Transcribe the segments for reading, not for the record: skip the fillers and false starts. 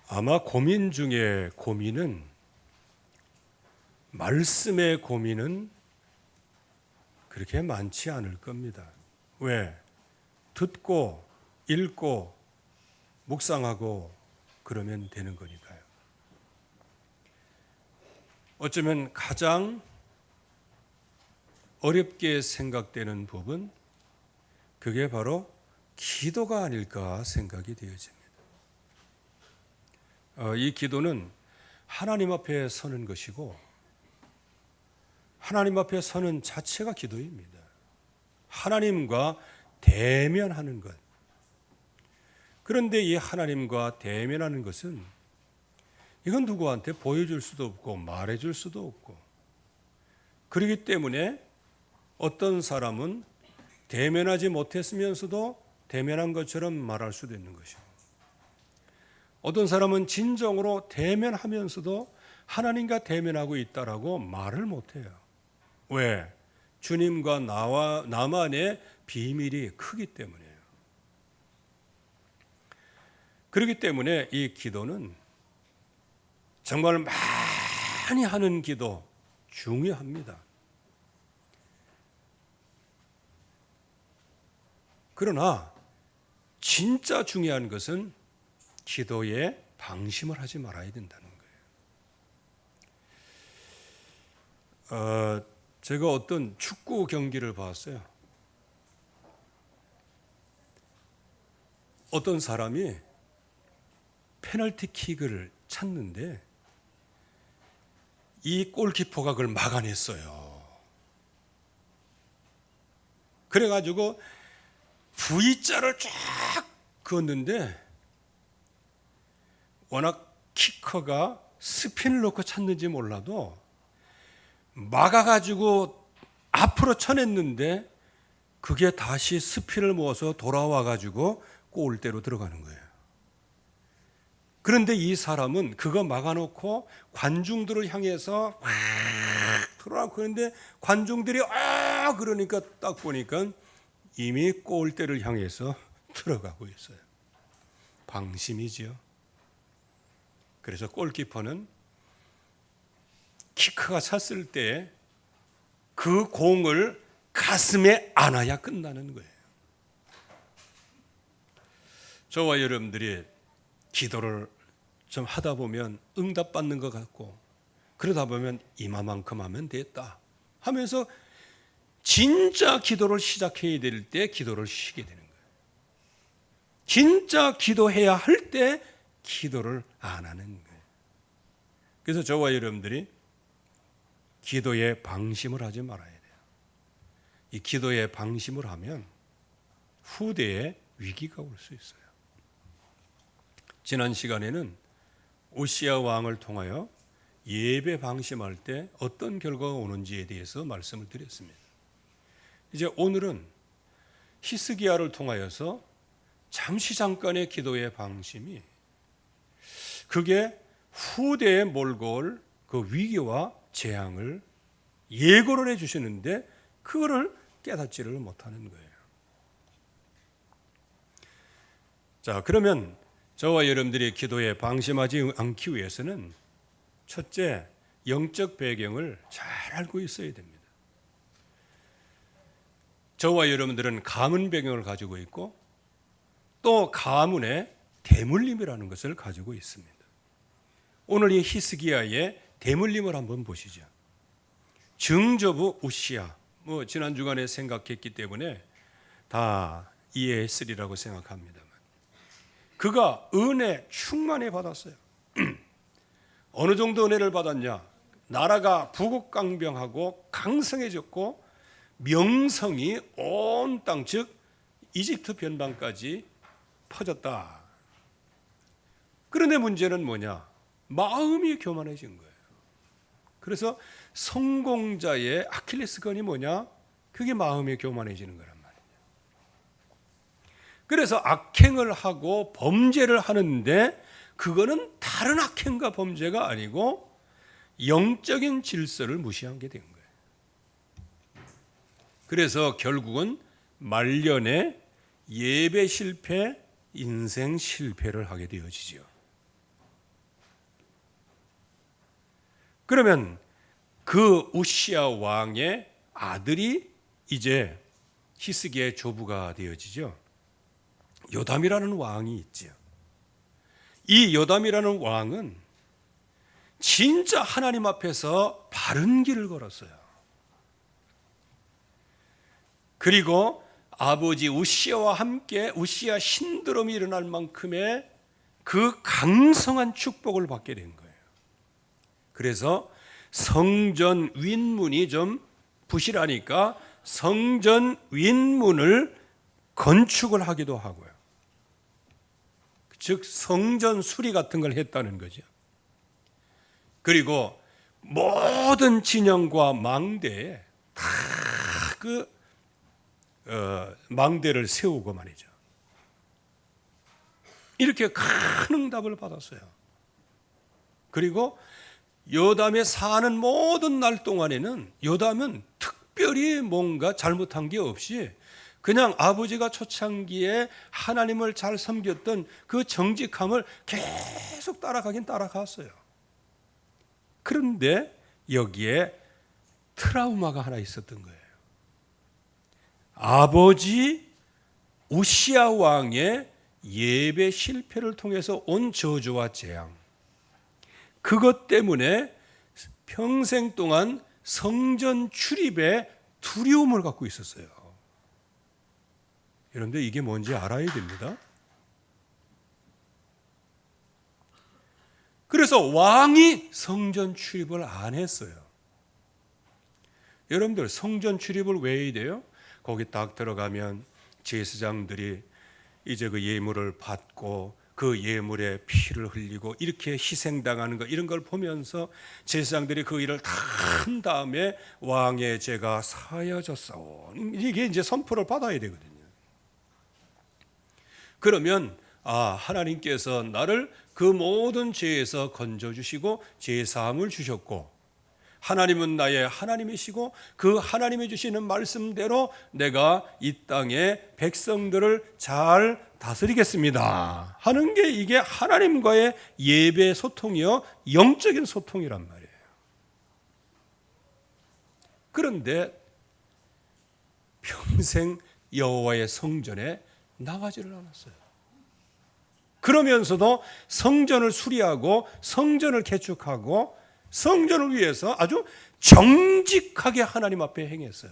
아마 고민 중에 고민은, 말씀의 고민은 그렇게 많지 않을 겁니다. 왜? 듣고 읽고 묵상하고 그러면 되는 거니까요. 어쩌면 가장 어렵게 생각되는 부분, 그게 바로 기도가 아닐까 생각이 되어집니다. 이 기도는 하나님 앞에 서는 것이고, 하나님 앞에 서는 자체가 기도입니다. 하나님과 대면하는 것. 그런데 이 하나님과 대면하는 것은, 이건 누구한테 보여줄 수도 없고 말해줄 수도 없고, 그렇기 때문에 어떤 사람은 대면하지 못했으면서도 대면한 것처럼 말할 수도 있는 것이고, 어떤 사람은 진정으로 대면하면서도 하나님과 대면하고 있다라고 말을 못해요. 왜? 주님과 나만의 비밀이 크기 때문이에요. 그렇기 때문에 이 기도는 정말 많이 하는 기도 중요합니다. 그러나 진짜 중요한 것은 기도에 방심을 하지 말아야 된다는 거예요. 제가 어떤 축구 경기를 봤어요. 어떤 사람이 페널티킥을 찼는데 이 골키퍼가 그걸 막아냈어요. 그래가지고 V자를 쫙 그었는데, 워낙 키커가 스핀을 넣고 찼는지 몰라도 막아가지고 앞으로 쳐냈는데, 그게 다시 스핀을 모아서 돌아와가지고 골대로 들어가는 거예요. 그런데 이 사람은 그거 막아놓고 관중들을 향해서 확 들어가고, 그런데 관중들이 그러니까 딱 보니까 이미 골대를 향해서 들어가고 있어요. 방심이지요. 그래서 골키퍼는 키크가 찼을 때 그 공을 가슴에 안아야 끝나는 거예요. 저와 여러분들이 기도를 좀 하다 보면 응답받는 것 같고, 그러다 보면 이마만큼 하면 됐다 하면서 진짜 기도를 시작해야 될 때 기도를 쉬게 되는 거예요. 진짜 기도해야 할 때 기도를 안 하는 거예요. 그래서 저와 여러분들이 기도에 방심을 하지 말아야 돼요. 이 기도에 방심을 하면 후대에 위기가 올 수 있어요. 지난 시간에는 오시아 왕을 통하여 예배 방심할 때 어떤 결과가 오는지에 대해서 말씀을 드렸습니다. 이제 오늘은 히스기야를 통하여서 잠깐의 기도의 방심이, 그게 후대에 몰고 올 그 위기와 재앙을 예고를 해 주시는데, 그거를 깨닫지를 못하는 거예요. 자, 그러면 저와 여러분들이 기도에 방심하지 않기 위해서는, 첫째, 영적 배경을 잘 알고 있어야 됩니다. 저와 여러분들은 가문 배경을 가지고 있고, 또 가문의 대물림이라는 것을 가지고 있습니다. 오늘 이 히스기야의 대물림을 한번 보시죠. 증조부 우시야, 지난 주간에 생각했기 때문에 다 이해했으리라고 생각합니다만, 그가 은혜 충만히 받았어요. 어느 정도 은혜를 받았냐? 나라가 부국강병하고 강성해졌고, 명성이 온 땅, 즉 이집트 변방까지 퍼졌다. 그런데 문제는 뭐냐? 마음이 교만해진 거예요. 그래서 성공자의 아킬레스건이 뭐냐? 그게 마음이 교만해지는 거란 말이에요. 그래서 악행을 하고 범죄를 하는데, 그거는 다른 악행과 범죄가 아니고 영적인 질서를 무시한 게 된 거예요. 그래서 결국은 말년에 예배 실패, 인생 실패를 하게 되어지죠. 그러면 그 우시야 왕의 아들이 이제 히스기야의 조부가 되어지죠. 요담이라는 왕이 있죠. 이 요담이라는 왕은 진짜 하나님 앞에서 바른 길을 걸었어요. 그리고 아버지 우시야와 함께 우시야 신드롬이 일어날 만큼의 그 강성한 축복을 받게 된 거예요. 그래서 성전 윗문이 좀 부실하니까 성전 윗문을 건축을 하기도 하고요. 즉 성전 수리 같은 걸 했다는 거죠. 그리고 모든 진영과 망대에 다 그 망대를 세우고 말이죠. 이렇게 큰 응답을 받았어요. 그리고 요담에 사는 모든 날 동안에는 요담은 특별히 뭔가 잘못한 게 없이 그냥 아버지가 초창기에 하나님을 잘 섬겼던 그 정직함을 계속 따라가긴 따라갔어요. 그런데 여기에 트라우마가 하나 있었던 거예요. 아버지 우시야 왕의 예배 실패를 통해서 온 저주와 재앙, 그것 때문에 평생 동안 성전 출입에 두려움을 갖고 있었어요. 여러분들 이게 뭔지 알아야 됩니다. 그래서 왕이 성전 출입을 안 했어요. 여러분들 성전 출입을 왜 해야 돼요? 거기 딱 들어가면 제사장들이 이제 그 예물을 받고 그 예물에 피를 흘리고 이렇게 희생당하는 거, 이런 걸 보면서 제사장들이 그 일을 다 한 다음에 왕의 죄가 사여졌사오, 이게 이제 선포를 받아야 되거든요. 그러면 하나님께서 나를 그 모든 죄에서 건져주시고 죄사함을 주셨고, 하나님은 나의 하나님이시고 그 하나님이 주시는 말씀대로 내가 이 땅의 백성들을 잘 다스리겠습니다 하는 게 이게 하나님과의 예배 소통이요, 영적인 소통이란 말이에요. 그런데 평생 여호와의 성전에 나가지를 않았어요. 그러면서도 성전을 수리하고 성전을 개축하고 성전을 위해서 아주 정직하게 하나님 앞에 행했어요.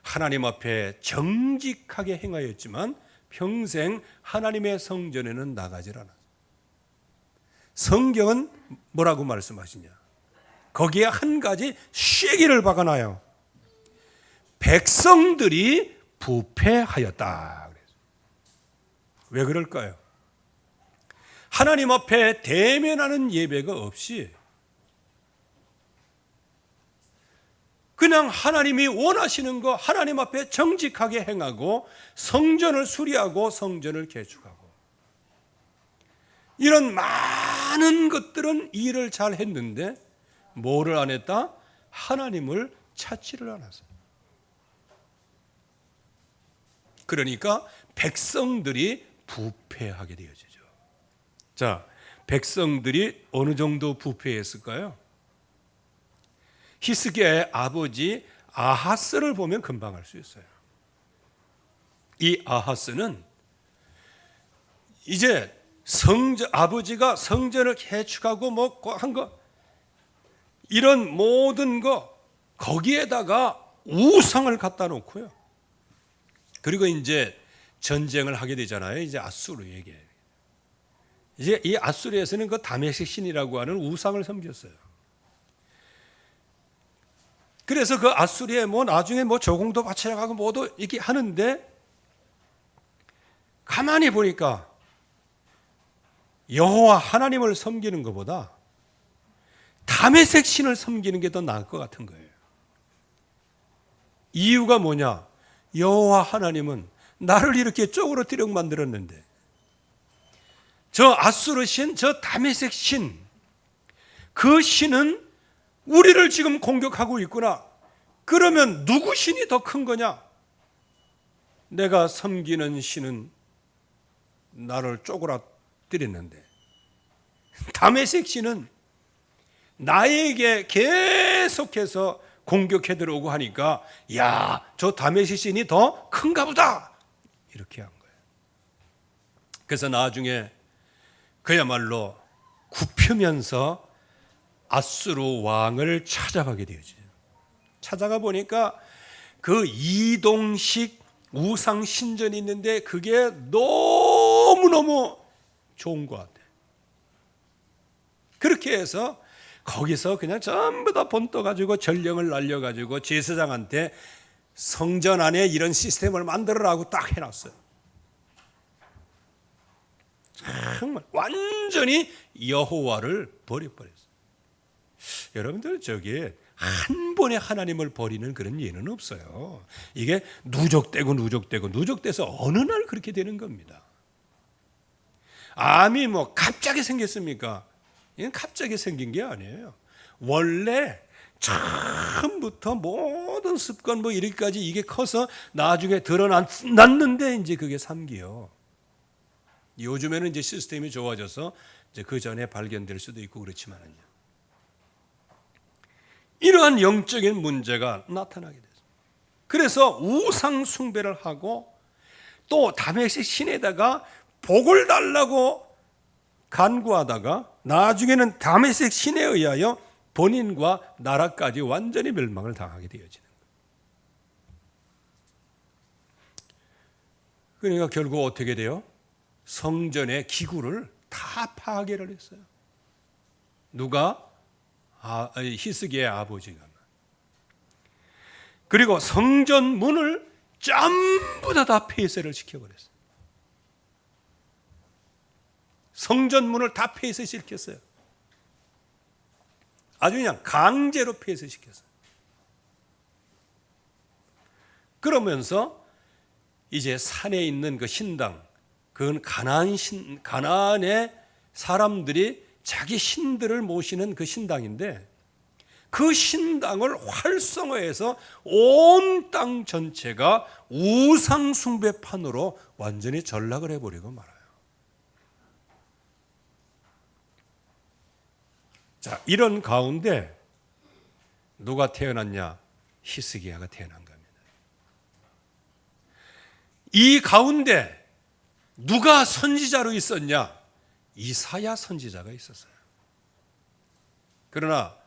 하나님 앞에 정직하게 행하였지만 평생 하나님의 성전에는 나가질 않았어요. 성경은 뭐라고 말씀하시냐? 거기에 한 가지 쐐기를 박아놔요. 백성들이 부패하였다. 왜 그럴까요? 하나님 앞에 대면하는 예배가 없이 그냥 하나님이 원하시는 거 하나님 앞에 정직하게 행하고 성전을 수리하고 성전을 개축하고 이런 많은 것들은 일을 잘 했는데 뭐를 안 했다? 하나님을 찾지를 않았어요. 그러니까 백성들이 부패하게 되어지죠. 자, 백성들이 어느 정도 부패했을까요? 히스기야의 아버지 아하스를 보면 금방 알 수 있어요. 이 아하스는 이제 아버지가 성전을 개축하고 뭐 한 거, 이런 모든 거 거기에다가 우상을 갖다 놓고요. 그리고 이제 전쟁을 하게 되잖아요. 이제 아수르에게. 이제 이 아수르에서는 그 다메섹 신이라고 하는 우상을 섬겼어요. 그래서 그 아수르에 뭐 나중에 뭐 조공도 바쳐나가고 뭐도 이렇게 하는데 가만히 보니까 여호와 하나님을 섬기는 것보다 다메섹 신을 섬기는 게 더 나을 것 같은 거예요. 이유가 뭐냐? 여호와 하나님은 나를 이렇게 쪼그러뜨려 만들었는데 저 아수르 신, 저 다메섹 신, 그 신은 우리를 지금 공격하고 있구나. 그러면 누구 신이 더 큰 거냐? 내가 섬기는 신은 나를 쪼그라뜨렸는데 다메섹 신은 나에게 계속해서 공격해 들어오고 하니까 야, 저 다메섹 신이 더 큰가 보다 이렇게 한 거예요. 그래서 나중에 그야말로 굽히면서 아수르 왕을 찾아가게 되어져요. 찾아가 보니까 그 이동식 우상 신전이 있는데 그게 너무너무 좋은 것 같아요. 그렇게 해서 거기서 그냥 전부 다 본떠 가지고 전령을 날려가지고 제사장한테 성전 안에 이런 시스템을 만들어라고 딱 해놨어요. 정말 완전히 여호와를 버려버렸어요. 여러분들 저기 한 번에 하나님을 버리는 그런 예는 없어요. 이게 누적돼서 어느 날 그렇게 되는 겁니다. 암이 뭐 갑자기 생겼습니까? 이건 갑자기 생긴 게 아니에요. 원래 처음부터 모든 습관 뭐 이렇게까지 이게 커서 나중에 드러났는데 이제 그게 삼기요. 요즘에는 이제 시스템이 좋아져서 이제 그 전에 발견될 수도 있고 그렇지만은요. 이러한 영적인 문제가 나타나게 됐어요. 그래서 우상 숭배를 하고 또 다메섹 신에다가 복을 달라고 간구하다가 나중에는 다메섹 신에 의하여 본인과 나라까지 완전히 멸망을 당하게 되어지는 거예요. 그러니까 결국 어떻게 돼요? 성전의 기구를 다 파괴를 했어요. 누가? 히스기야의 아버지가. 그리고 성전 문을 전부 다 폐쇄를 시켜버렸어요. 성전 문을 다 폐쇄시켰어요. 아주 그냥 강제로 폐쇄시켰어요. 그러면서 이제 산에 있는 그 신당, 그건 가나안의 사람들이 자기 신들을 모시는 그 신당인데 그 신당을 활성화해서 온 땅 전체가 우상 숭배판으로 완전히 전락을 해버리고 말아요. 자, 이런 가운데 누가 태어났냐? 히스기야가 태어난 겁니다. 이 가운데 누가 선지자로 있었냐? 이사야 선지자가 있었어요. 그러나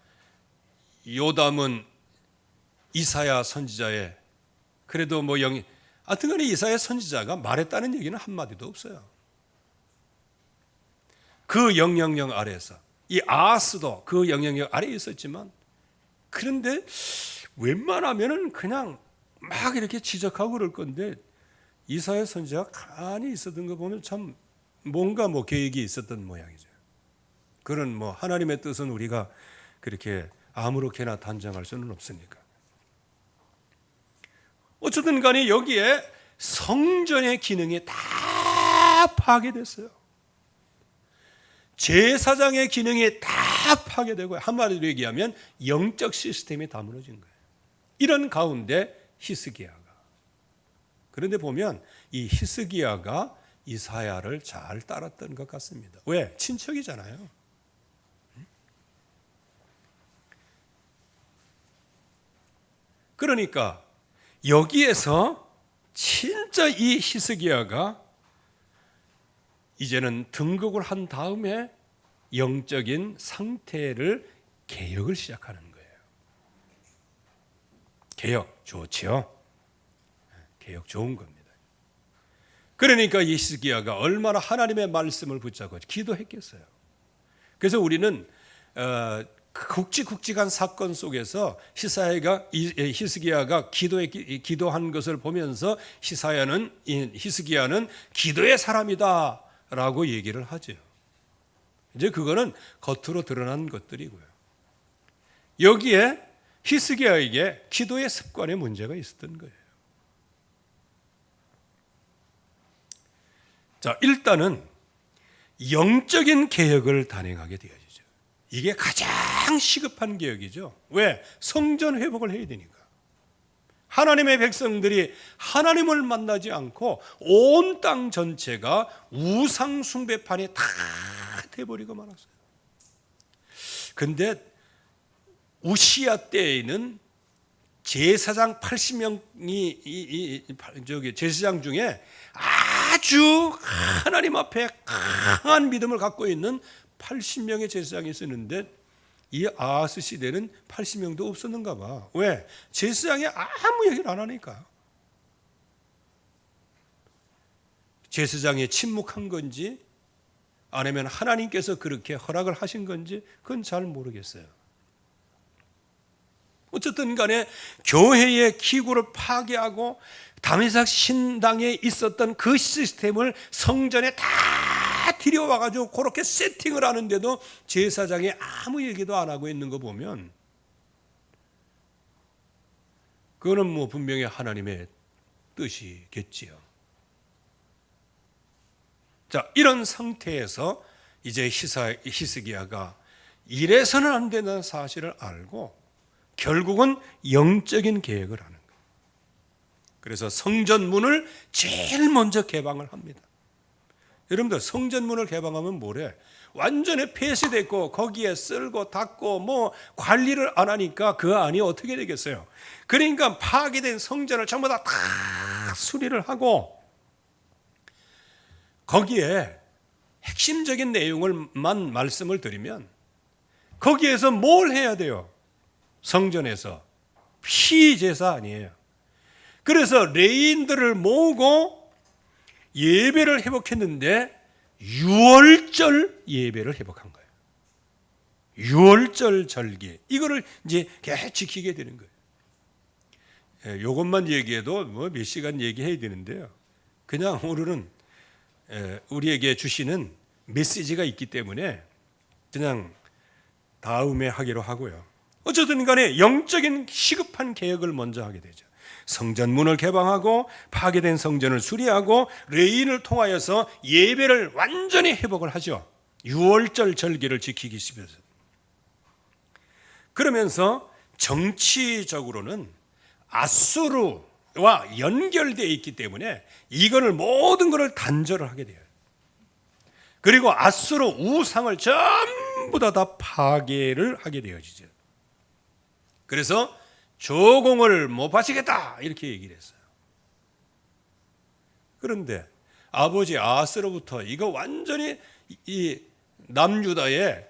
요담은 이사야 선지자의 그래도 뭐 하여튼간에 이사야 선지자가 말했다는 얘기는 한마디도 없어요. 그 영향력 아래에서 이 아하스도 그 영향력 아래에 있었지만 그런데 웬만하면은 그냥 막 이렇게 지적하고 그럴 건데 이사야 선지자가 가만히 있었던 거 보면 참 뭔가 뭐 계획이 있었던 모양이죠. 그런 뭐 하나님의 뜻은 우리가 그렇게 아무렇게나 단정할 수는 없으니까. 어쨌든 간에 여기에 성전의 기능이 다 파괴됐어요. 제사장의 기능이 다 파괴되고 한마디로 얘기하면 영적 시스템이 다 무너진 거예요. 이런 가운데 히스기야가. 그런데 보면 이 히스기야가 이사야를 잘 따랐던 것 같습니다. 왜? 친척이잖아요. 그러니까 여기에서 진짜 이 히스기야가 이제는 등극을 한 다음에 영적인 상태를 개혁을 시작하는 거예요. 개혁 좋지요. 개혁 좋은 겁니다. 그러니까 이 히스기야가 얼마나 하나님의 말씀을 붙잡고 기도했겠어요. 그래서 우리는 굵직굵직한 사건 속에서 히스기야가 기도한 것을 보면서 히스기야는 기도의 사람이다라고 얘기를 하죠. 이제 그거는 겉으로 드러난 것들이고요. 여기에 히스기야에게 기도의 습관에 문제가 있었던 거예요. 자, 일단은 영적인 개혁을 단행하게 되어지죠. 이게 가장 시급한 개혁이죠. 왜? 성전 회복을 해야 되니까. 하나님의 백성들이 하나님을 만나지 않고 온 땅 전체가 우상 숭배판이 다 돼버리고 말았어요. 근데 우시야 때에는 제사장 80명이 제사장 중에 아주 하나님 앞에 강한 믿음을 갖고 있는 80명의 제사장이 있었는데 이 아하스 시대는 80명도 없었는가 봐. 왜? 제사장이 아무 얘기를 안 하니까. 제사장이 침묵한 건지 아니면 하나님께서 그렇게 허락을 하신 건지 그건 잘 모르겠어요. 어쨌든 간에 교회의 기구를 파괴하고 다메섹 신당에 있었던 그 시스템을 성전에 다 들여와가지고 그렇게 세팅을 하는데도 제사장이 아무 얘기도 안 하고 있는 거 보면 그거는 뭐 분명히 하나님의 뜻이겠지요. 자, 이런 상태에서 이제 히스기야가 이래서는 안 된다는 사실을 알고 결국은 영적인 계획을 하는 거예요. 그래서 성전문을 제일 먼저 개방을 합니다. 여러분들 성전문을 개방하면 뭐래? 완전히 폐쇄됐고 거기에 쓸고 닦고 뭐 관리를 안 하니까 그 안이 어떻게 되겠어요? 그러니까 파괴된 성전을 전부 다 수리를 하고 거기에 핵심적인 내용을만 말씀을 드리면 거기에서 뭘 해야 돼요? 성전에서 피제사 아니에요. 그래서 레인들을 모으고 예배를 회복했는데 유월절 예배를 회복한 거예요. 유월절 절기 이거를 이제 계속 지키게 되는 거예요. 이것만 얘기해도 뭐 몇 시간 얘기해야 되는데요. 그냥 오늘은 우리에게 주시는 메시지가 있기 때문에 그냥 다음에 하기로 하고요. 어쨌든 간에 영적인 시급한 개혁을 먼저 하게 되죠. 성전문을 개방하고 파괴된 성전을 수리하고 레인을 통하여서 예배를 완전히 회복을 하죠. 유월절 절기를 지키기 위해서. 그러면서 정치적으로는 아수르와 연결되어 있기 때문에 이거를 모든 것을 단절을 하게 돼요. 그리고 아수르 우상을 전부 다 파괴를 하게 되어지죠. 그래서 조공을 못 바치겠다 이렇게 얘기를 했어요. 그런데 아버지 아하스로부터 이거 완전히 이 남유다에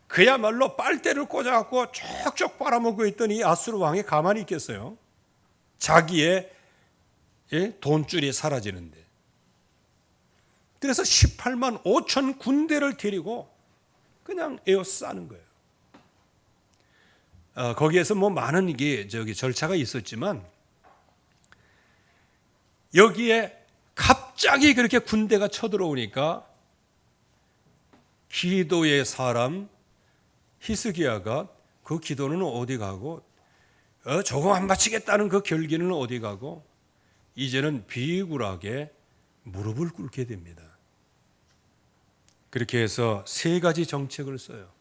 그야말로 빨대를 꽂아갖고 쩍쩍 빨아먹고 있던 이 아수르 왕이 가만히 있겠어요? 자기의 돈줄이 사라지는데. 그래서 18만 5천 군대를 데리고 그냥 에워싸는 거예요. 거기에서 뭐 많은 이게 절차가 있었지만 여기에 갑자기 그렇게 군대가 쳐들어오니까 기도의 사람 히스기야가 그 기도는 어디 가고 조금 안 바치겠다는 그 결기는 어디 가고 이제는 비굴하게 무릎을 꿇게 됩니다. 그렇게 해서 세 가지 정책을 써요.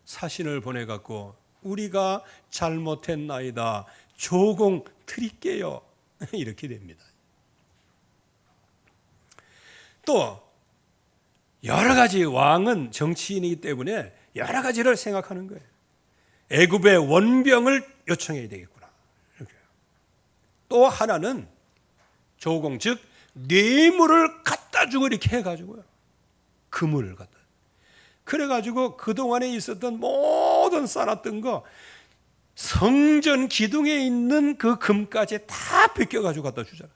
사신을 보내갖고 우리가 잘못했나이다. 조공 드릴게요. 이렇게 됩니다. 또 여러 가지 왕은 정치인이기 때문에 여러 가지를 생각하는 거예요. 애굽의 원병을 요청해야 되겠구나. 이렇게. 또 하나는 조공, 즉 뇌물을 갖다 주고 이렇게 해가지고요. 금을 갖다. 그래가지고 그동안에 있었던 모든 쌓았던 거 성전 기둥에 있는 그 금까지 다 벗겨가지고 갖다 주잖아요.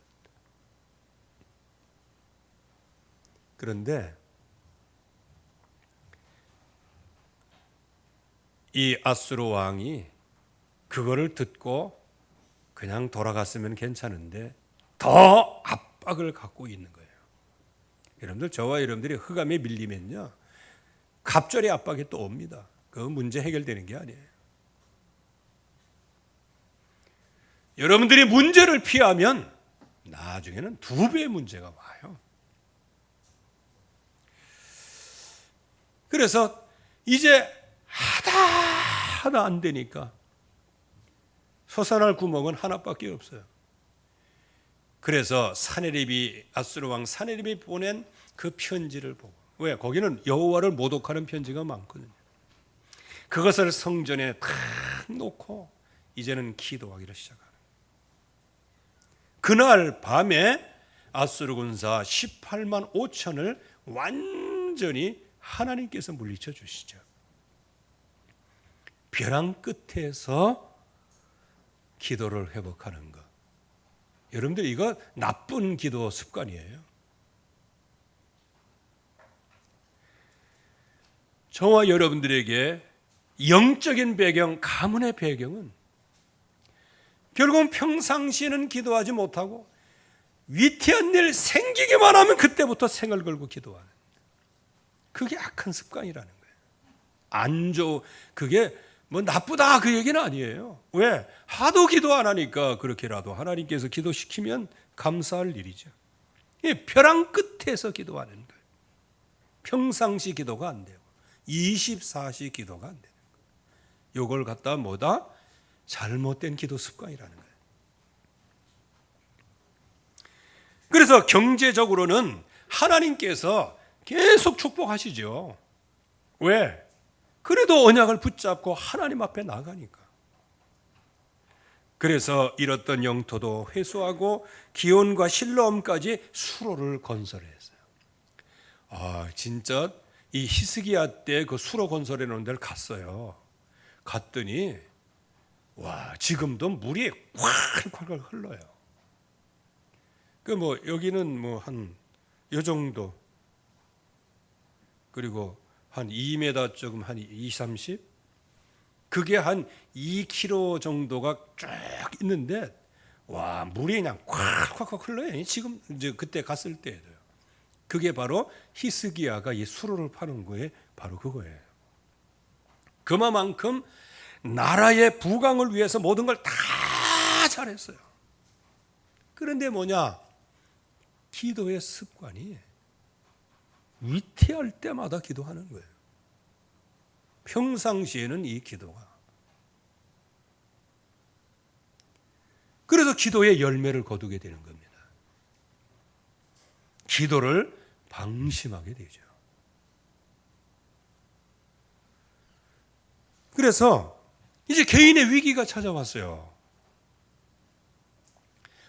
그런데 이 아수르 왕이 그거를 듣고 그냥 돌아갔으면 괜찮은데 더 압박을 갖고 있는 거예요. 여러분들 저와 여러분들이 흑암에 밀리면요. 갑절의 압박이 또 옵니다. 그 문제 해결되는 게 아니에요. 여러분들이 문제를 피하면 나중에는 2배의 문제가 와요. 그래서 이제 하다 안 되니까 솟아날 구멍은 하나밖에 없어요. 그래서 사네립이 아수르 왕 사네립이 보낸 그 편지를 보고 왜? 거기는 여호와를 모독하는 편지가 많거든요. 그것을 성전에 탁 놓고 이제는 기도하기를 시작하는. 그날 밤에 아수르 군사 18만 5천을 완전히 하나님께서 물리쳐 주시죠. 벼랑 끝에서 기도를 회복하는 것. 여러분들 이거 나쁜 기도 습관이에요. 저와 여러분들에게 영적인 배경, 가문의 배경은 결국은 평상시에는 기도하지 못하고 위태한 일 생기기만 하면 그때부터 생을 걸고 기도하는, 그게 악한 습관이라는 거예요. 안 좋, 그게 뭐 나쁘다 그 얘기는 아니에요. 왜? 하도 기도 안 하니까 그렇게라도 하나님께서 기도시키면 감사할 일이죠. 벼랑 끝에서 기도하는 거예요. 평상시 기도가 안 되고 24시 기도가 안 되는 거예요. 이걸 갖다 뭐다? 잘못된 기도 습관이라는 거예요. 그래서 경제적으로는 하나님께서 계속 축복하시죠. 왜? 그래도 언약을 붙잡고 하나님 앞에 나가니까. 그래서 잃었던 영토도 회수하고 기온과 실로암까지 수로를 건설했어요. 아, 진짜 이 히스기야 때 그 수로 건설해 놓은 데를 갔어요. 갔더니 와, 지금도 물이 콸콸콸 흘러요. 그 뭐 여기는 뭐 한 요 정도, 그리고 한 2m 조금 한 20, 30, 그게 한 2km 정도가 쭉 있는데 와, 물이 그냥 콱콱콱 흘러요. 지금 이제 그때 갔을 때에도요. 그게 바로 히스기야가 이 수로를 파는 거에 바로 그거예요. 그만큼 나라의 부강을 위해서 모든 걸 다 잘했어요. 그런데 뭐냐? 기도의 습관이 위태할 때마다 기도하는 거예요. 평상시에는 이 기도가. 그래서 기도의 열매를 거두게 되는 겁니다. 기도를 방심하게 되죠. 그래서 이제 개인의 위기가 찾아왔어요.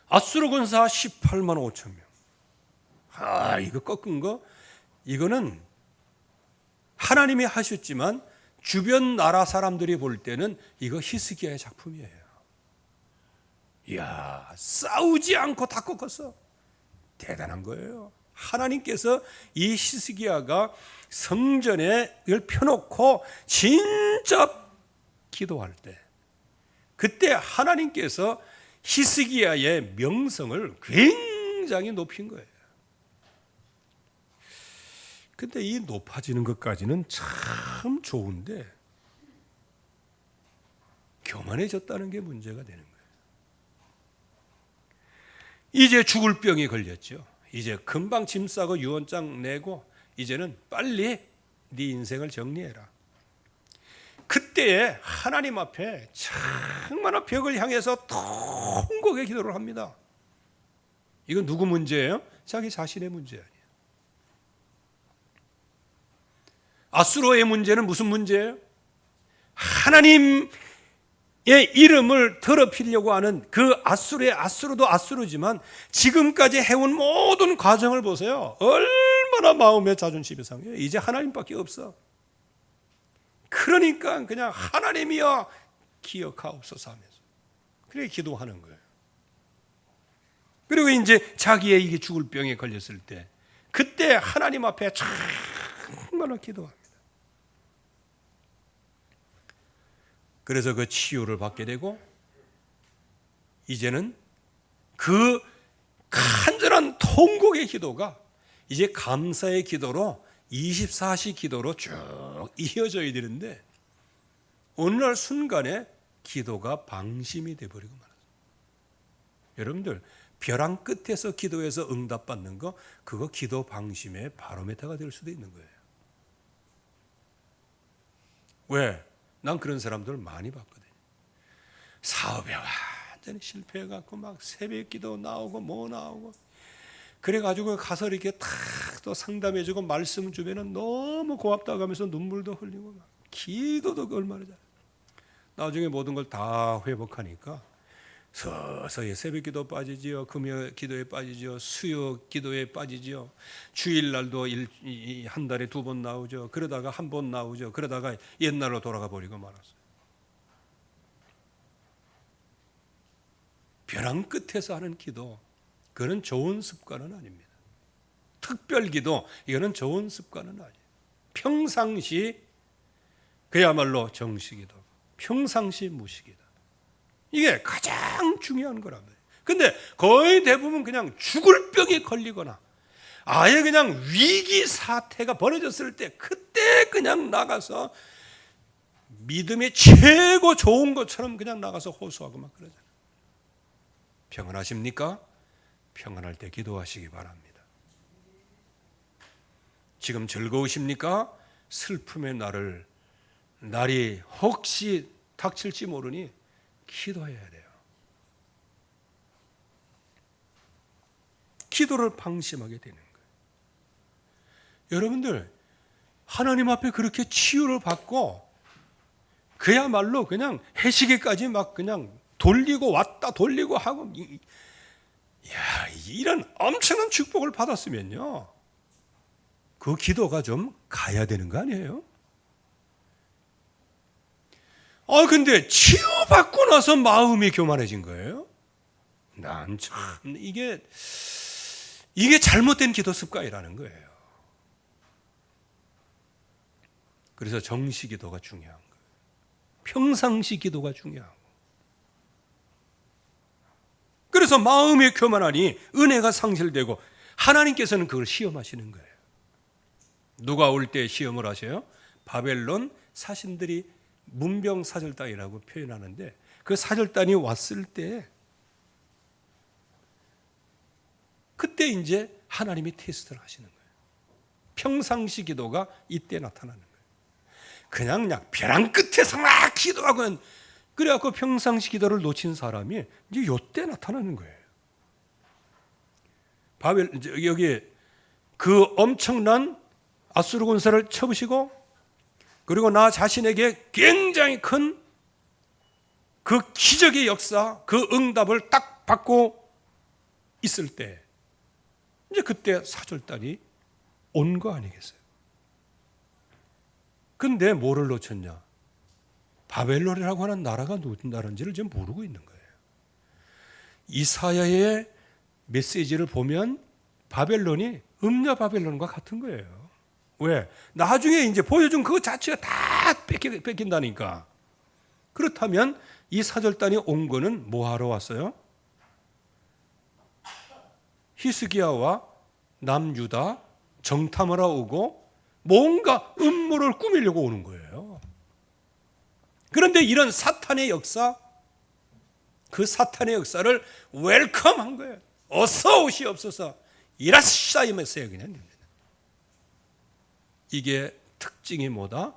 아수르 군사 18만 5천 명. 아, 이거 꺾은 거, 이거는 하나님이 하셨지만 주변 나라 사람들이 볼 때는 이거 히스기야의 작품이에요. 이야, 싸우지 않고 다 꺾었어. 대단한 거예요. 하나님께서 이 히스기야가 성전에 이걸 펴놓고 진짜 기도할 때, 그때 하나님께서 히스기야의 명성을 굉장히 높인 거예요. 근데 이 높아지는 것까지는 참 좋은데 교만해졌다는 게 문제가 되는 거예요. 이제 죽을 병이 걸렸죠. 이제 금방 짐 싸고 유언장 내고 이제는 빨리 네 인생을 정리해라. 그때에 하나님 앞에 장만한 벽을 향해서 통곡의 기도를 합니다. 이건 누구 문제예요? 자기 자신의 문제 아니에요. 아수르의 문제는 무슨 문제예요? 하나님의 이름을 더럽히려고 하는 그 아수르도 아수르지만 지금까지 해온 모든 과정을 보세요. 얼마나 마음의 자존심이 상해요. 이제 하나님밖에 없어. 그러니까 그냥 하나님이여 기억하옵소서 하면서 그렇게 기도하는 거예요. 그리고 이제 자기의 이게 죽을 병에 걸렸을 때 그때 하나님 앞에 정말로 기도합니다. 그래서 그 치유를 받게 되고 이제는 그 간절한 통곡의 기도가 이제 감사의 기도로 24시 기도로 쭉 이어져야 되는데 어느 날 순간에 기도가 방심이 되어버리고 말았어요. 여러분들 벼랑 끝에서 기도해서 응답받는 거 그거 기도 방심의 바로메타가 될 수도 있는 거예요. 왜? 난 그런 사람들 많이 봤거든요. 사업에 완전히 실패해갖고 막 새벽기도 나오고 뭐 나오고 그래가지고 가서 이렇게 탁 또 상담해주고 말씀 주면은 너무 고맙다고 하면서 눈물도 흘리고 막 기도도 얼마나 잘해. 나중에 모든 걸 다 회복하니까 서서히 새벽 기도 빠지지요. 금요 기도에 빠지죠. 수요 기도에 빠지죠. 주일날도 한 달에 2번 나오죠. 그러다가 한 번 나오죠. 그러다가 옛날로 돌아가 버리고 말았어요. 벼랑 끝에서 하는 기도, 그건 좋은 습관은 아닙니다. 특별 기도, 이거는 좋은 습관은 아니에요. 평상시 그야말로 정식이다. 평상시 무식이다. 이게 가장 중요한 거란 말이에요. 근데 거의 대부분 그냥 죽을 병에 걸리거나 아예 그냥 위기 사태가 벌어졌을 때 그때 그냥 나가서 믿음의 최고 좋은 것처럼 그냥 나가서 호소하고 막 그러잖아요. 평안하십니까? 평안할 때 기도하시기 바랍니다. 지금 즐거우십니까? 슬픔의 날이 혹시 닥칠지 모르니 기도해야 돼요. 기도를 방심하게 되는 거예요. 여러분들, 하나님 앞에 그렇게 치유를 받고 그야말로 그냥 해시계까지 막 그냥 돌리고 왔다 돌리고 하고, 이런 엄청난 축복을 받았으면요, 그 기도가 좀 가야 되는 거 아니에요? 근데 치유받고 나서 마음이 교만해진 거예요? 난 참, 이게 잘못된 기도 습관이라는 거예요. 그래서 정시 기도가 중요한 거예요. 평상시 기도가 중요하고. 그래서 마음이 교만하니 은혜가 상실되고 하나님께서는 그걸 시험하시는 거예요. 누가 올 때 시험을 하셔요? 바벨론 사신들이 문병 사절단이라고 표현하는데, 그 사절단이 왔을 때 그때 이제 하나님이 테스트를 하시는 거예요. 평상시 기도가 이때 나타나는 거예요. 그냥 벼랑 끝에서 막 기도하고 그래갖고 평상시 기도를 놓친 사람이 이제 이때 나타나는 거예요. 여기 그 엄청난 아수르 군사를 쳐부시고, 그리고 나 자신에게 굉장히 큰 그 기적의 역사, 그 응답을 딱 받고 있을 때, 이제 그때 사절단이 온 거 아니겠어요? 근데 뭐를 놓쳤냐? 바벨론이라고 하는 나라가 누군 나라인지를 지금 모르고 있는 거예요. 이사야의 메시지를 보면 바벨론이 음녀 바벨론과 같은 거예요. 왜? 나중에 이제 보여준 그 자체가 다 뺏긴다니까. 그렇다면 이 사절단이 온 거는 뭐 하러 왔어요? 히스기야와 남유다 정탐하러 오고 뭔가 음모를 꾸미려고 오는 거예요. 그런데 이런 사탄의 역사, 그 사탄의 역사를 웰컴한 거예요. 어서 오시옵소서. 이라시아이메스에 그냥. 이게 특징이 뭐다?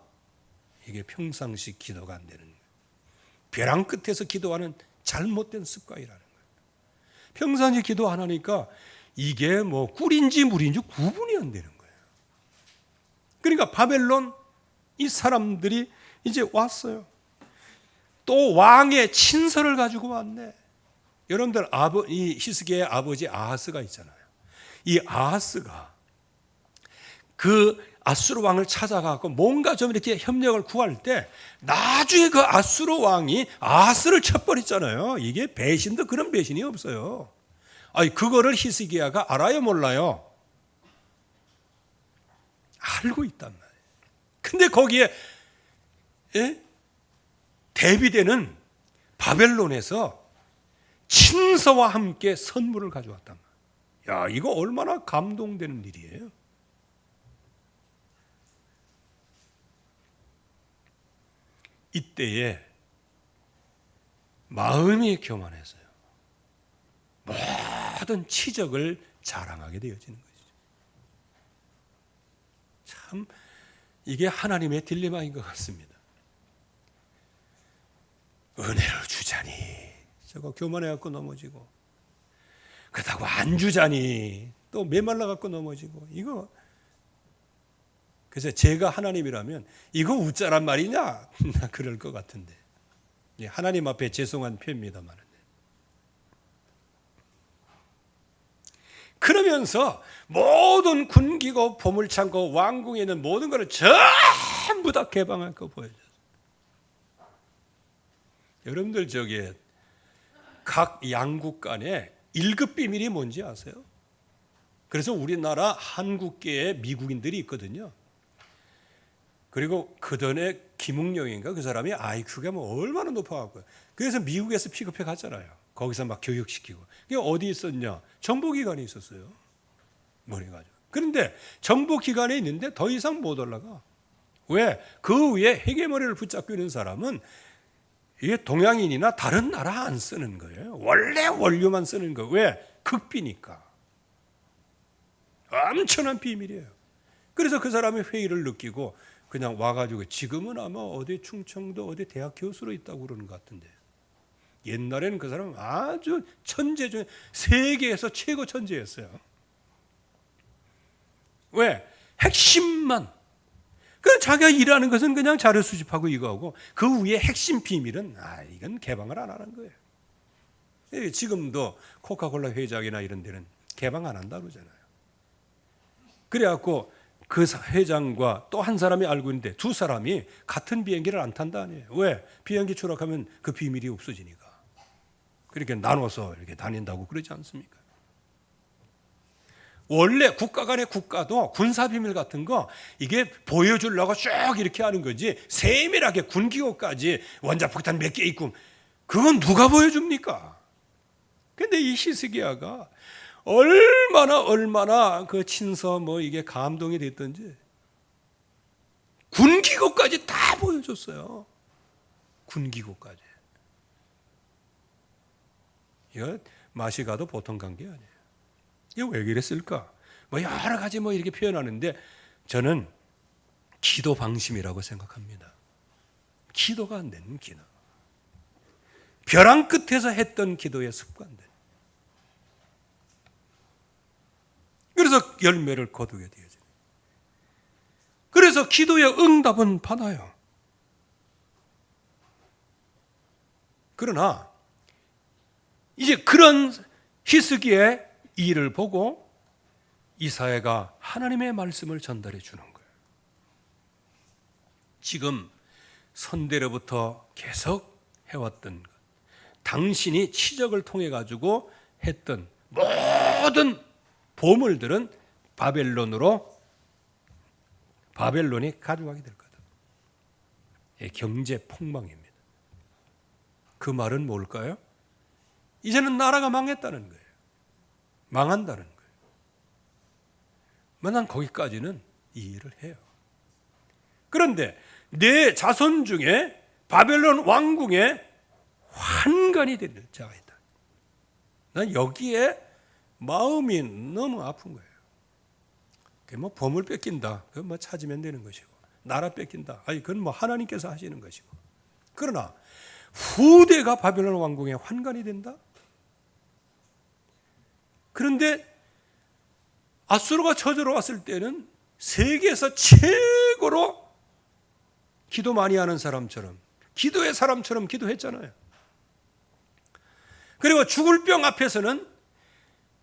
이게 평상시 기도가 안 되는 거예요. 벼랑 끝에서 기도하는 잘못된 습관이라는 거예요. 평상시 기도 안 하니까 이게 뭐 꿀인지 물인지 구분이 안 되는 거예요. 그러니까 바벨론 이 사람들이 이제 왔어요. 또 왕의 친서를 가지고 왔네. 여러분들 이 히스기야의 아버지 아하스가 있잖아요. 이 아하스가 그 아수르 왕을 찾아가고 뭔가 좀 이렇게 협력을 구할 때 나중에 그 아수르 왕이 아하스를 쳐버렸잖아요. 이게 배신도 그런 배신이 없어요. 아니 그거를 히스기야가 알아요, 몰라요? 알고 있단 말이에요. 근데 거기에 대비되는 바벨론에서 친서와 함께 선물을 가져왔단 말이에요. 야, 이거 얼마나 감동되는 일이에요. 이때에 마음이 교만해서요, 모든 치적을 자랑하게 되어지는 것이죠. 참 이게 하나님의 딜레마인 것 같습니다. 은혜를 주자니 저거 교만해갖고 넘어지고, 그렇다고 안 주자니 또 메말라갖고 넘어지고, 이거 그래서 제가 하나님이라면 이거 웃자란 말이냐? 나 그럴 것 같은데. 하나님 앞에 죄송한 표입니다만. 그러면서 모든 군기고 보물창고 왕궁에 있는 모든 것을 전부 다 개방할 거 보여줬어요. 여러분들 저기에 각 양국 간에 1급 비밀이 뭔지 아세요? 그래서 우리나라 한국계의 미국인들이 있거든요. 그리고 그전에 김웅영인가 그 사람이 IQ가 뭐 얼마나 높아갖고요. 그래서 미국에서 픽업해 갔잖아요. 거기서 막 교육시키고. 그게 어디 있었냐? 정보기관에 있었어요. 머리가지고. 그런데 정보기관에 있는데 더 이상 못 올라가. 왜? 그 위에 헤게머리를 붙잡고 있는 사람은 이게 동양인이나 다른 나라 안 쓰는 거예요. 원래 원료만 쓰는 거예요. 왜? 극비니까. 엄청난 비밀이에요. 그래서 그 사람이 회의를 느끼고 그냥 와가지고 지금은 아마 어디 충청도 어디 대학 교수로 있다고 그러는 것 같은데 옛날에는 그 사람은 아주 천재 중에 세계에서 최고 천재였어요. 왜? 핵심만. 그 자기가 일하는 것은 그냥 자료 수집하고 이거하고 그 위에 핵심 비밀은 이건 개방을 안 하는 거예요. 지금도 코카콜라 회장이나 이런 데는 개방 안 한다 그러잖아요. 그래갖고 그 회장과 또 한 사람이 알고 있는데 두 사람이 같은 비행기를 안 탄다 아니에요. 왜? 비행기 추락하면 그 비밀이 없어지니까. 그렇게 나눠서 이렇게 다닌다고 그러지 않습니까? 원래 국가 간의 국가도 군사 비밀 같은 거 이게 보여주려고 쭉 이렇게 하는 거지 세밀하게 군기호까지 원자폭탄 몇 개 있고 그건 누가 보여줍니까? 근데 이 히스기야가 얼마나 그 친서 뭐 이게 감동이 됐던지 군기고까지 다 보여줬어요. 군기고까지. 이거 맛이 가도 보통 간 게 아니에요. 이거 왜 그랬을까? 뭐 여러 가지 뭐 이렇게 표현하는데 저는 기도 방심이라고 생각합니다. 기도가 안 되는 기도. 벼랑 끝에서 했던 기도의 습관들. 그래서 열매를 거두게 되어져요. 그래서 기도의 응답은 받아요. 그러나 이제 그런 히스기야의 일을 보고 이사야가 하나님의 말씀을 전달해 주는 거예요. 지금 선대로부터 계속 해왔던 것, 당신이 치적을 통해 가지고 했던 모든 보물들은 바벨론이 가져가게 될 거다. 경제 폭망입니다. 그 말은 뭘까요? 이제는 나라가 망했다는 거예요. 망한다는 거예요. 난 거기까지는 이해를 해요. 그런데 내 자손 중에 바벨론 왕궁에 환관이 될 자가 있다. 난 여기에 마음이 너무 아픈 거예요. 뭐 보물 뺏긴다. 그건 뭐 찾으면 되는 것이고, 나라 뺏긴다. 그건 뭐 하나님께서 하시는 것이고. 그러나 후대가 바벨론 왕궁에 환관이 된다. 그런데 아수르가 쳐들어왔을 때는 세계에서 최고로 기도 많이 하는 사람처럼, 기도의 사람처럼 기도했잖아요. 그리고 죽을 병 앞에서는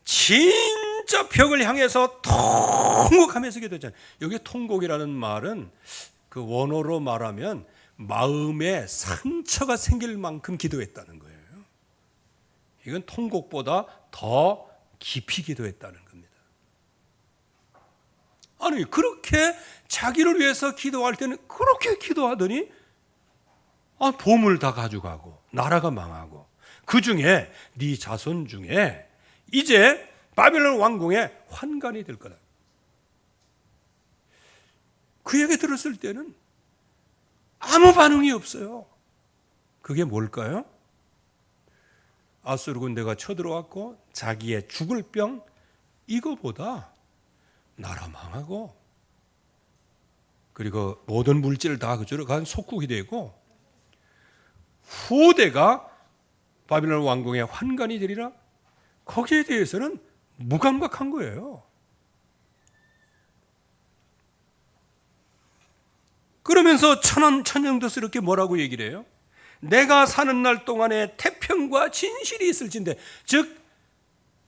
진짜 벽을 향해서 통곡하면서 기도했잖아요. 여기 통곡이라는 말은 그 원어로 말하면 마음에 상처가 생길 만큼 기도했다는 거예요. 이건 통곡보다 더 깊이 기도했다는 겁니다. 아니 그렇게 자기를 위해서 기도할 때는 그렇게 기도하더니 보물 다 가져가고 나라가 망하고 그 중에 네 자손 중에 이제 바벨론 왕궁에 환관이 될 거다. 그 얘기 들었을 때는 아무 반응이 없어요. 그게 뭘까요? 아수르 군대가 쳐들어왔고 자기의 죽을 병 이거보다 나라 망하고 그리고 모든 물질 다 그쪽으로 간 속국이 되고 후대가 바벨론 왕궁에 환관이 되리라. 거기에 대해서는 무감각한 거예요. 그러면서 천연덕스럽게 뭐라고 얘기를 해요? 내가 사는 날 동안에 태평과 진실이 있을진데, 즉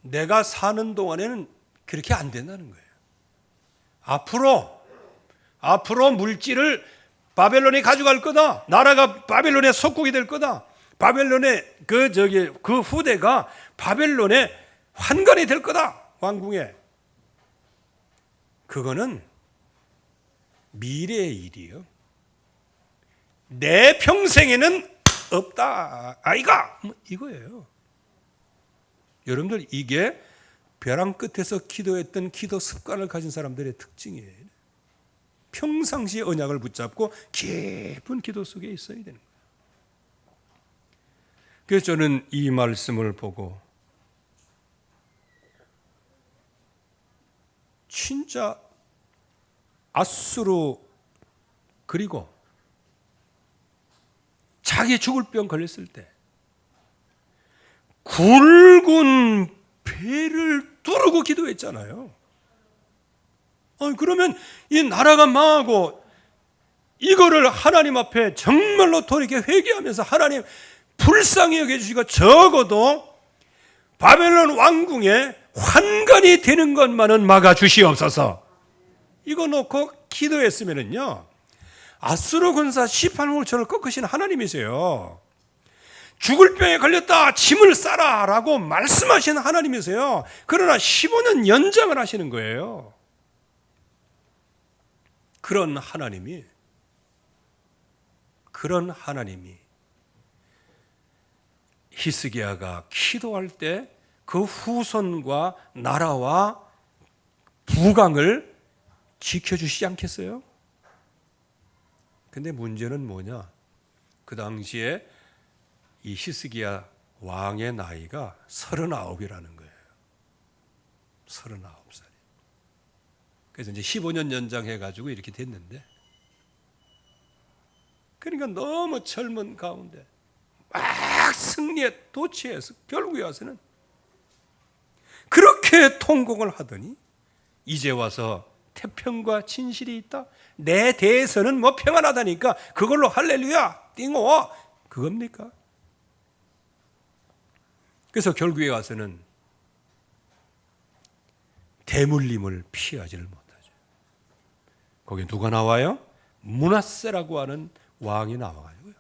내가 사는 동안에는 그렇게 안 된다는 거예요. 앞으로 물질을 바벨론이 가져갈 거다. 나라가 바벨론의 속국이 될 거다. 바벨론의 그 후대가 바벨론의 환관이 될 거다. 왕궁에. 그거는 미래의 일이요. 내 평생에는 없다. 아이가 이거예요. 여러분들, 이게 벼랑 끝에서 기도했던 기도 습관을 가진 사람들의 특징이에요. 평상시에 언약을 붙잡고 깊은 기도 속에 있어야 되는 거예요. 그래서 저는 이 말씀을 보고 진짜 아수르, 그리고 자기 죽을 병 걸렸을 때 굵은 배를 두르고 기도했잖아요. 그러면 이 나라가 망하고 이거를 하나님 앞에 정말로 돌이켜 회개하면서 하나님 불쌍히 여겨주시고 적어도 바벨론 왕궁에 환관이 되는 것만은 막아주시옵소서. 이거 놓고 기도했으면은요, 아수르 군사 시판물처를 꺾으신 하나님이세요. 죽을 병에 걸렸다 짐을 싸라 라고 말씀하시는 하나님이세요. 그러나 15년 연장을 하시는 거예요. 그런 하나님이 히스기야가 기도할 때 그 후손과 나라와 부강을 지켜주시지 않겠어요? 근데 문제는 뭐냐? 그 당시에 이 히스기야 왕의 나이가 39이라는 거예요. 39살. 그래서 이제 15년 연장해가지고 이렇게 됐는데, 그러니까 너무 젊은 가운데 막 승리에 도취해서 결국에 와서는 그렇게 통곡을 하더니 이제 와서 태평과 진실이 있다. 내 대해서는 뭐 평안하다니까 그걸로 할렐루야 띵호 그겁니까? 그래서 결국에 와서는 대물림을 피하지를 못하죠. 거기에 누가 나와요? 므낫세라고 하는 왕이 나와가지고요,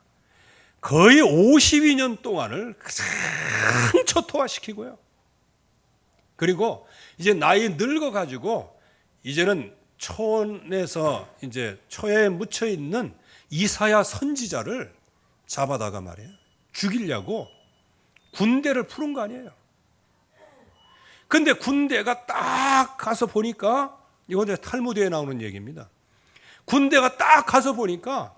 거의 52년 동안을 상초토화시키고요. 그리고 이제 나이 늙어가지고 이제는 초원에서 이제 초에 묻혀 있는 이사야 선지자를 잡아다가 말이에요, 죽이려고 군대를 푸른 거 아니에요. 근데 군대가 딱 가서 보니까, 이거 이제 탈무드에 나오는 얘기입니다. 군대가 딱 가서 보니까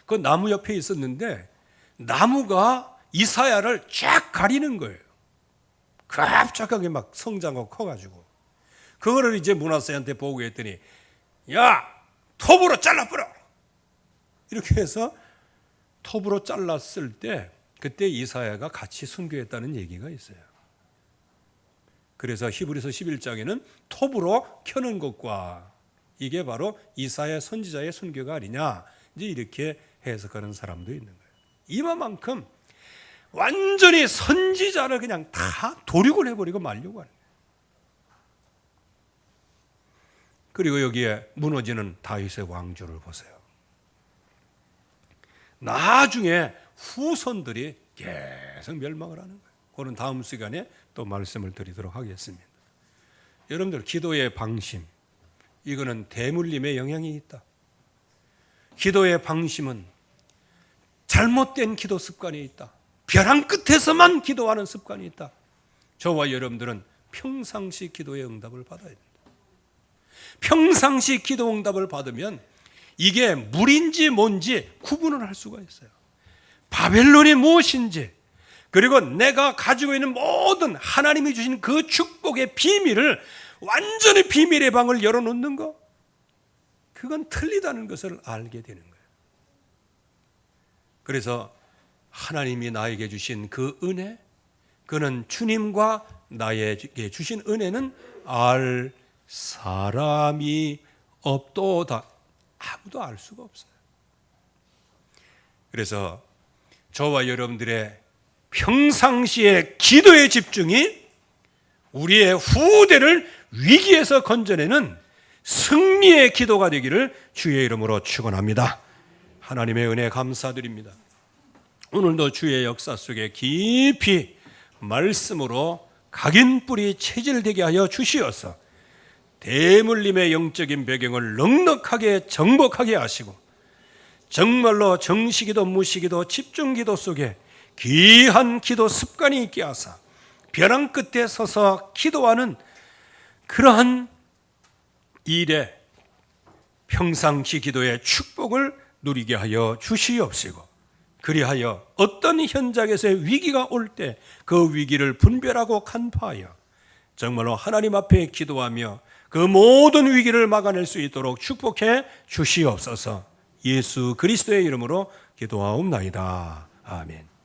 그 나무 옆에 있었는데 나무가 이사야를 쫙 가리는 거예요. 갑작하게 막 성장하고 커가지고 그거를 이제 므낫세한테 보고했더니, 야, 톱으로 잘라버려. 이렇게 해서 톱으로 잘랐을 때 그때 이사야가 같이 순교했다는 얘기가 있어요. 그래서 히브리서 11장에는 톱으로 켜는 것과 이게 바로 이사야 선지자의 순교가 아니냐, 이제 이렇게 해석하는 사람도 있는 거예요. 이만큼 완전히 선지자를 그냥 다 도륙을 해버리고 말려고 하는 거예요. 그리고 여기에 무너지는 다윗의 왕조를 보세요. 나중에 후손들이 계속 멸망을 하는 거예요. 그건 다음 시간에 또 말씀을 드리도록 하겠습니다. 여러분들, 기도의 방심, 이거는 대물림의 영향이 있다. 기도의 방심은 잘못된 기도 습관이 있다. 벼랑 끝에서만 기도하는 습관이 있다. 저와 여러분들은 평상시 기도의 응답을 받아야 된다. 평상시 기도 응답을 받으면 이게 물인지 뭔지 구분을 할 수가 있어요. 바벨론이 무엇인지, 그리고 내가 가지고 있는 모든 하나님이 주신 그 축복의 비밀을, 완전히 비밀의 방을 열어놓는 것, 그건 틀리다는 것을 알게 되는 거예요. 그래서 하나님이 나에게 주신 그 은혜, 그는 주님과 나에게 주신 은혜는 알 사람이 없도다. 아무도 알 수가 없어요. 그래서 저와 여러분들의 평상시의 기도의 집중이 우리의 후대를 위기에서 건져내는 승리의 기도가 되기를 주의 이름으로 축원합니다. 하나님의 은혜 감사드립니다. 오늘도 주의 역사 속에 깊이 말씀으로 각인뿌리 체질되게 하여 주시어서 대물림의 영적인 배경을 넉넉하게 정복하게 하시고 정말로 정시기도 무시기도 집중기도 속에 귀한 기도 습관이 있게 하사 벼랑 끝에 서서 기도하는 그러한 일에 평상시 기도의 축복을 누리게 하여 주시옵시고 그리하여 어떤 현장에서의 위기가 올 때 그 위기를 분별하고 간파하여 정말로 하나님 앞에 기도하며 그 모든 위기를 막아낼 수 있도록 축복해 주시옵소서. 예수 그리스도의 이름으로 기도하옵나이다. 아멘.